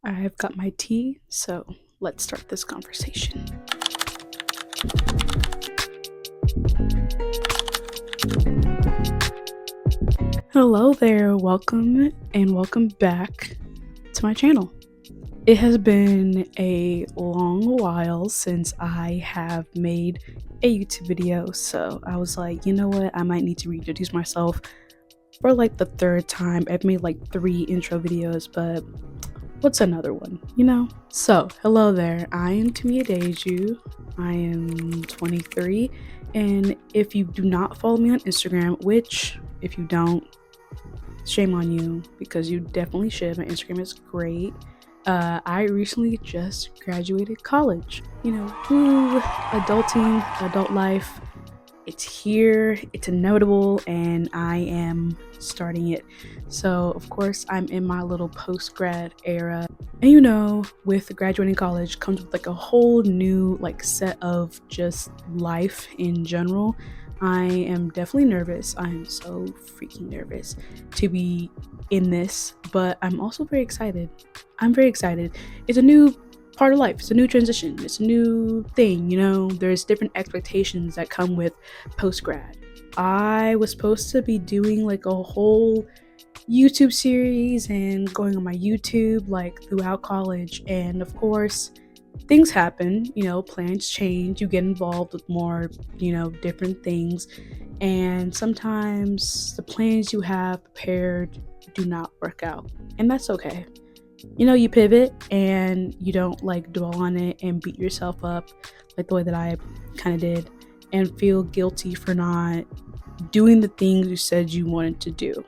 I've got my tea, so let's start this conversation. Hello there, welcome and welcome back to my channel. It has been a long while since I have made a YouTube video, so I was like, you know what, I might need to reintroduce myself for like the third time. I've made like 3 intro videos, but what's another one, you know? So, hello there. I am tumiadeyoju. I am 23, and if you do not follow me on Instagram, which if you don't, shame on you because you definitely should. My Instagram is great. I recently just graduated college. You know, woo, adulting, adult life. It's here, it's inevitable, and I am starting it. So, of course, I'm in my little post-grad era. And you know, with graduating college comes with like a whole new like set of just life in general. I am definitely nervous. I am so freaking nervous to be in this, but I'm also very excited. I'm very excited. It's a new part of life. It's a new transition. It's a new thing, you know. There's different expectations that come with post-grad. I was supposed to be doing like a whole YouTube series and going on my YouTube like throughout college, and of course things happen, you know, plans change, you get involved with more, you know, different things, and sometimes the plans you have prepared do not work out, and that's okay. You know, you pivot and you don't like dwell on it and beat yourself up like the way that I kind of did and feel guilty for not doing the things you said you wanted to do.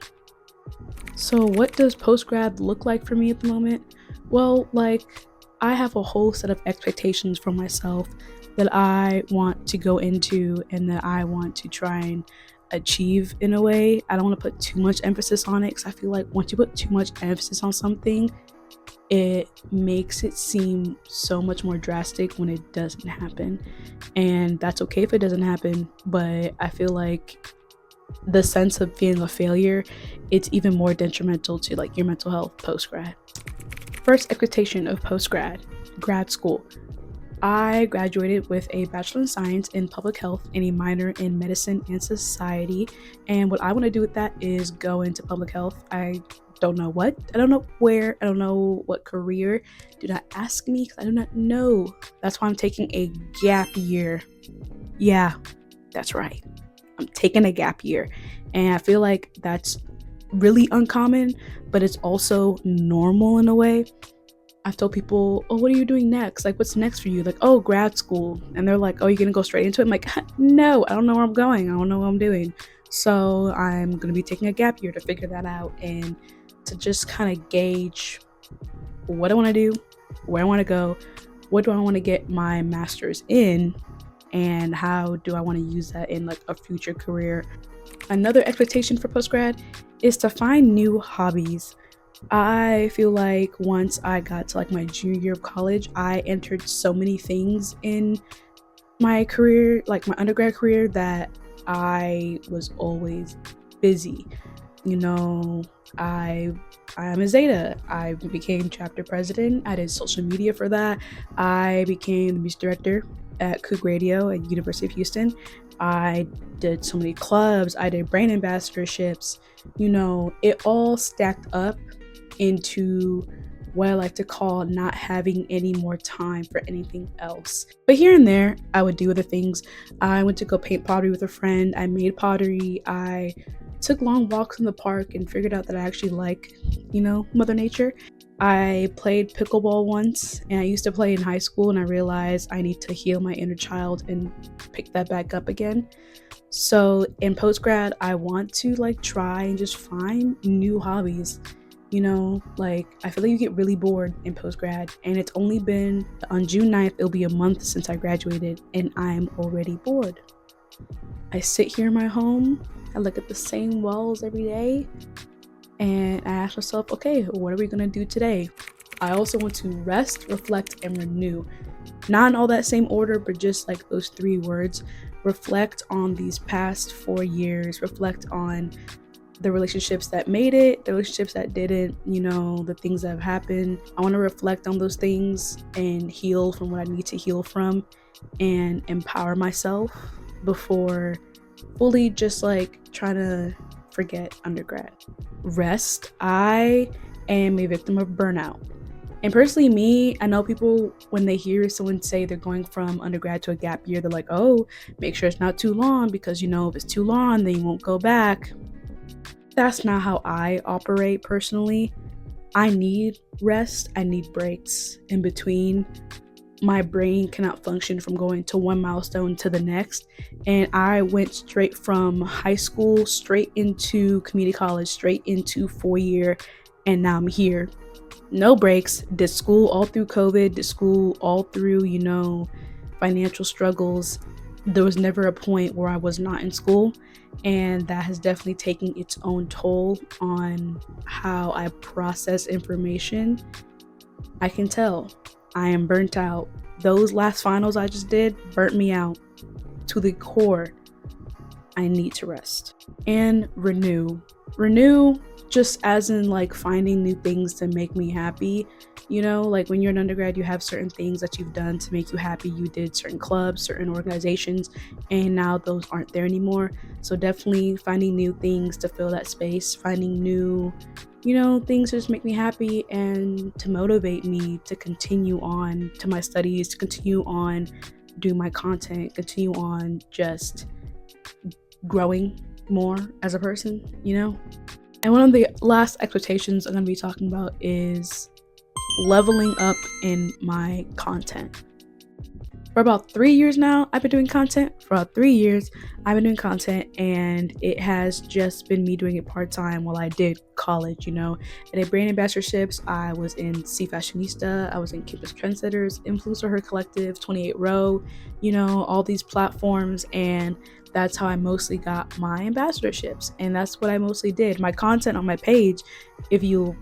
So, what does post grad look like for me at the moment? Well, like, I have a whole set of expectations for myself that I want to go into and that I want to try and achieve in a way. I don't want to put too much emphasis on it because I feel like once you put too much emphasis on something, it makes it seem so much more drastic when it doesn't happen. And that's okay if it doesn't happen, but I feel like the sense of being a failure, it's even more detrimental to like your mental health post grad. First expectation of post grad school. I graduated with a Bachelor in Science in Public Health and a minor in Medicine and Society. And what I want to do with that is go into public health. I don't know what, I don't know where, I don't know what career. Do not ask me because I do not know. That's why I'm taking a gap year. Yeah, that's right. I'm taking a gap year. And I feel like that's really uncommon, but it's also normal in a way. I've told people, oh, what are you doing next? Like, what's next for you? Like, oh, grad school. And they're like, oh, you're going to go straight into it? I'm like, no, I don't know where I'm going. I don't know what I'm doing. So I'm going to be taking a gap year to figure that out and to just kind of gauge what I want to do, where I want to go, what do I want to get my master's in, and how do I want to use that in like a future career. Another expectation for postgrad is to find new hobbies. I feel like once I got to like my junior year of college, I entered so many things in my career, like my undergrad career, that I was always busy. You know, I'm a Zeta. I became chapter president. I did social media for that. I became the music director at Coog Radio at University of Houston. I did so many clubs. I did brand ambassadorships. You know, it all stacked up into what I like to call not having any more time for anything else. But here and there, I would do other things. I went to go paint pottery with a friend. I made pottery. I took long walks in the park and figured out that I actually like, you know, Mother Nature. I played pickleball once, and I used to play in high school, and I realized I need to heal my inner child and pick that back up again. So in post-grad, I want to like try and just find new hobbies. You know, like I feel like you get really bored in post-grad, and it's only been on June 9th, it'll be a month since I graduated, and I'm already bored. I sit here in my home, I look at the same walls every day, and I ask myself, okay, what are we gonna do today? I also want to rest, reflect, and renew. Not in all that same order, but just like those 3 words. Reflect on these past 4 years, reflect on the relationships that made it, the relationships that didn't, the things that have happened. I want to reflect on those things and heal from what I need to heal from and empower myself before fully just like trying to forget undergrad. Rest. I am a victim of burnout. And personally, me, I know people, when they hear someone say they're going from undergrad to a gap year, they're like, oh, make sure it's not too long because, if it's too long, then you won't go back. That's not how I operate personally. I need rest. I need breaks in between. My brain cannot function from going to one milestone to the next. And I went straight from high school, straight into community college, straight into 4-year, and now I'm here. No breaks, did school all through COVID, did school all through, financial struggles. There was never a point where I was not in school, and that has definitely taken its own toll on how I process information. I can tell I am burnt out. Those last finals I just did burnt me out to the core. I need to rest and renew. Just as in like finding new things to make me happy. Like when you're an undergrad, you have certain things that you've done to make you happy. You did certain clubs, certain organizations, and now those aren't there anymore. So definitely finding new things to fill that space, finding new, things to just make me happy and to motivate me to continue on to my studies, to continue on doing my content, continue on just growing more as a person, And one of the last expectations I'm going to be talking about is leveling up in my content. For about 3 years now, I've been doing content. And it has just been me doing it part-time while I did college, And at brand ambassadorships, I was in C Fashionista, I was in Campus Trendsetters, Influencer Her Collective, 28 Row, all these platforms, and that's how I mostly got my ambassadorships, and that's what I mostly did. My content on my page, if you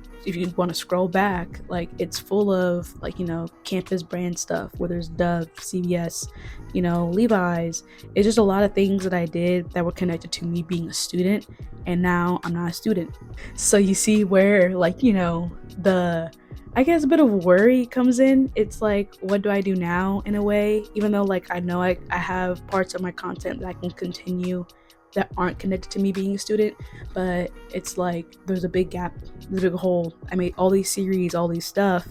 want to scroll back, like it's full of like campus brand stuff, whether it's Dove, CVS, Levi's. It's just a lot of things that I did that were connected to me being a student, and now I'm not a student. So you see where the I guess a bit of worry comes in. It's like, what do I do now in a way? Even though like I know I have parts of my content that I can continue that aren't connected to me being a student, but it's like there's a big gap, there's a big hole. I made all these series, all these stuff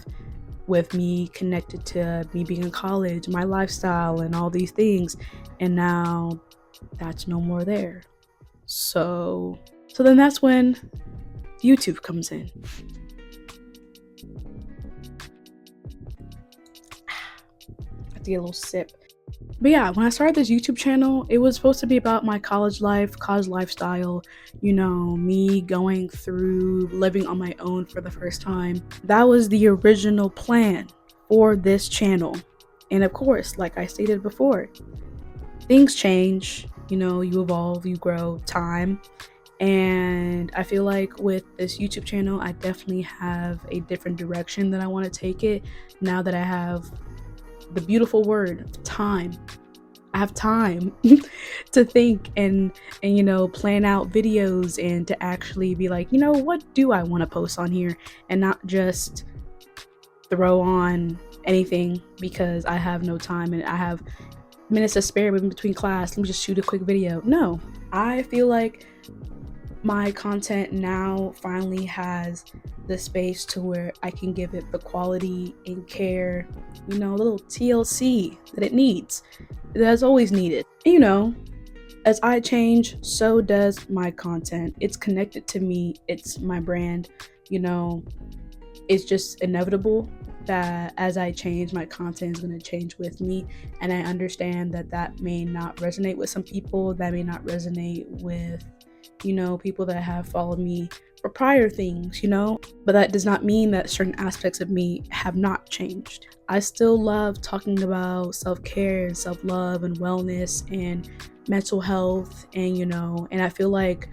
with me connected to me being in college, my lifestyle and all these things, and now that's no more there. So then that's when YouTube comes in. Get a little sip. But yeah, when I started this YouTube channel, it was supposed to be about my college life, college lifestyle, me going through living on my own for the first time. That was the original plan for this channel. And of course, like I stated before, things change, you evolve, you grow, time. And I feel like with this YouTube channel, I definitely have a different direction that I want to take it now that I have the beautiful word time. I have time to think and plan out videos and to actually be like, what do I want to post on here, and not just throw on anything because I have no time and I have minutes to spare in between class. Let me just shoot a quick video. No, I feel like my content now finally has the space to where I can give it the quality and care, a little TLC that it needs, that has always needed. As I change, so does my content. It's connected to me, it's my brand, it's just inevitable that as I change, my content is going to change with me. And I understand that may not resonate with some people, that may not resonate with people that have followed me for prior things, but that does not mean that certain aspects of me have not changed. I still love talking about self-care and self-love and wellness and mental health, and I feel like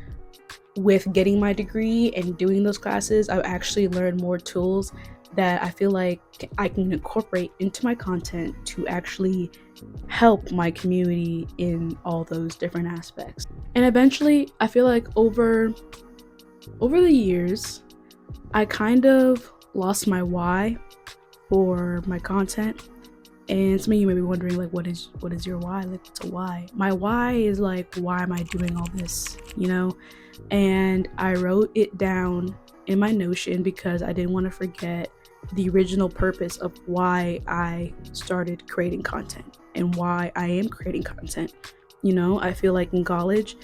with getting my degree and doing those classes, I've actually learned more tools that I feel like I can incorporate into my content to actually help my community in all those different aspects. And eventually, I feel like over Over the years, I kind of lost my why for my content. And some of you may be wondering, like, what is your why? Like, what's a why? My why is like, why am I doing all this? And I wrote it down in my Notion because I didn't want to forget the original purpose of why I started creating content and why I am creating content. I feel like in college,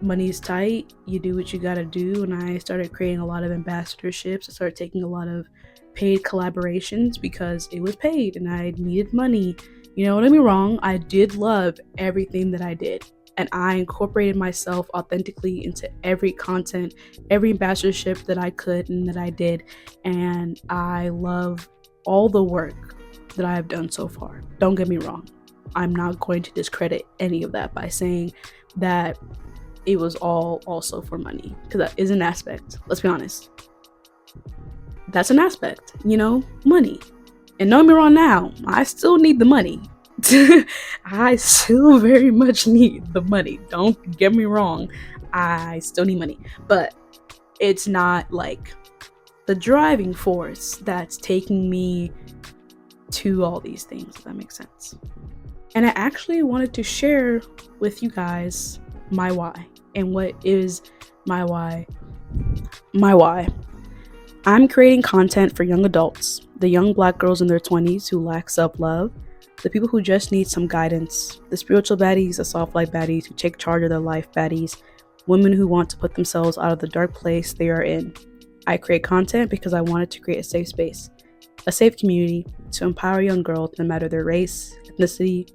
money is tight. You do what you gotta do. And I started creating a lot of ambassadorships. I started taking a lot of paid collaborations because it was paid and I needed money. Don't get me wrong, I did love everything that I did. And I incorporated myself authentically into every content, every ambassadorship that I could and that I did. And I love all the work that I have done so far. Don't get me wrong. I'm not going to discredit any of that by saying that it was all also for money, because that is an aspect. Let's be honest. That's an aspect, money. And don't get me wrong now, I still need the money. I still very much need the money. Don't get me wrong. I still need money. But it's not like the driving force that's taking me to all these things, if that makes sense. And I actually wanted to share with you guys my why. And what is my why? My why. I'm creating content for young adults, the young Black girls in their 20s who lack self-love, the people who just need some guidance, the spiritual baddies, the soft light baddies who take charge of their life baddies, women who want to put themselves out of the dark place they are in. I create content because I wanted to create a safe space, a safe community to empower young girls no matter their race, ethnicity,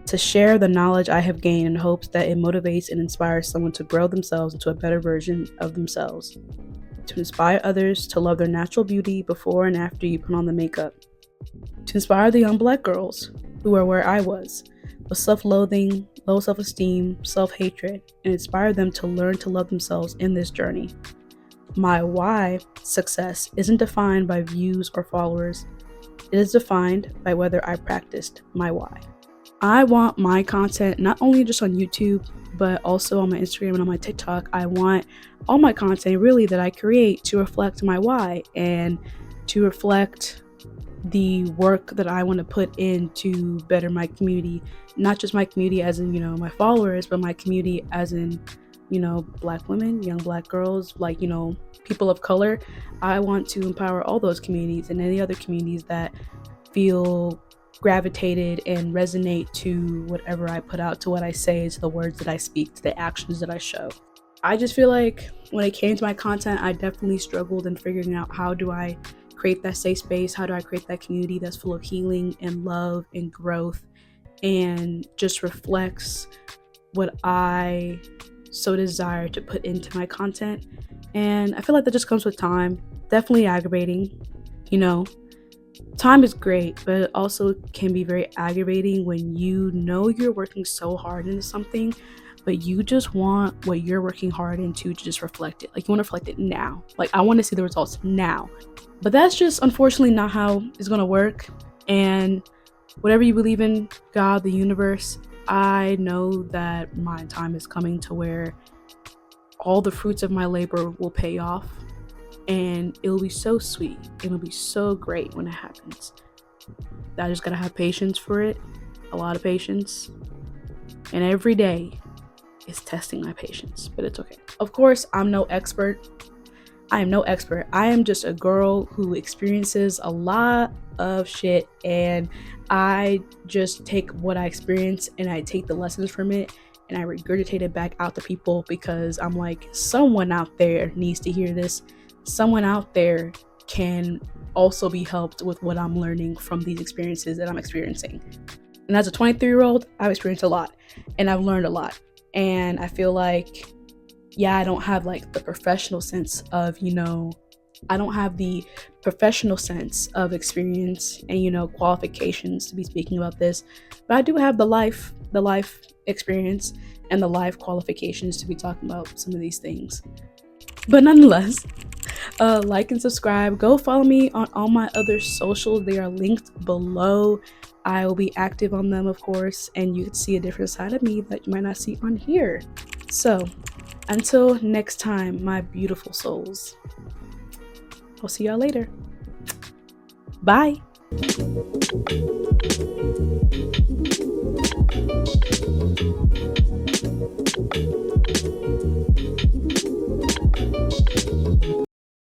to share the knowledge I have gained in hopes that it motivates and inspires someone to grow themselves into a better version of themselves, to inspire others to love their natural beauty before and after you put on the makeup, to inspire the young Black girls who are where I was, with self-loathing, low self-esteem, self-hatred, and inspire them to learn to love themselves in this journey. My why success isn't defined by views or followers. It is defined by whether I practiced my why. I want my content not only just on YouTube, but also on my Instagram and on my TikTok. I want all my content really that I create to reflect my why and to reflect the work that I want to put in to better my community. Not just my community as in, my followers, but my community as in, Black women, young Black girls, like, people of color. I want to empower all those communities and any other communities that feel gravitated and resonate to whatever I put out, to what I say, to the words that I speak, to the actions that I show. I just feel like when it came to my content, I definitely struggled in figuring out how do I create that safe space, how do I create that community that's full of healing and love and growth and just reflects what I so desire to put into my content. And I feel like that just comes with time. Definitely aggravating, Time is great, but it also can be very aggravating when you're working so hard into something, but you just want what you're working hard into to just reflect it. Like, you want to reflect it now. Like, I want to see the results now. But that's just unfortunately not how it's going to work. And whatever you believe in, God, the universe, I know that my time is coming to where all the fruits of my labor will pay off. And it'll be so sweet. It'll be so great when it happens. I just gotta have patience for it. A lot of patience. And every day is testing my patience, but it's okay. Of course, I'm no expert. I am no expert. I am just a girl who experiences a lot of shit, and I just take what I experience and I take the lessons from it and I regurgitate it back out to people because I'm like, someone out there needs to hear this. Someone out there can also be helped with what I'm learning from these experiences that I'm experiencing. And as a 23-year-old, I've experienced a lot and I've learned a lot. And I feel like, I don't have like the professional sense of, I don't have the professional sense of experience and, qualifications to be speaking about this, but I do have the life experience and the life qualifications to be talking about some of these things. But nonetheless, like and subscribe. Go follow me on all my other socials. They are linked below. I will be active on them, of course, and you can see a different side of me that you might not see on here. So, Until next time, my beautiful souls. I'll see y'all later. Bye.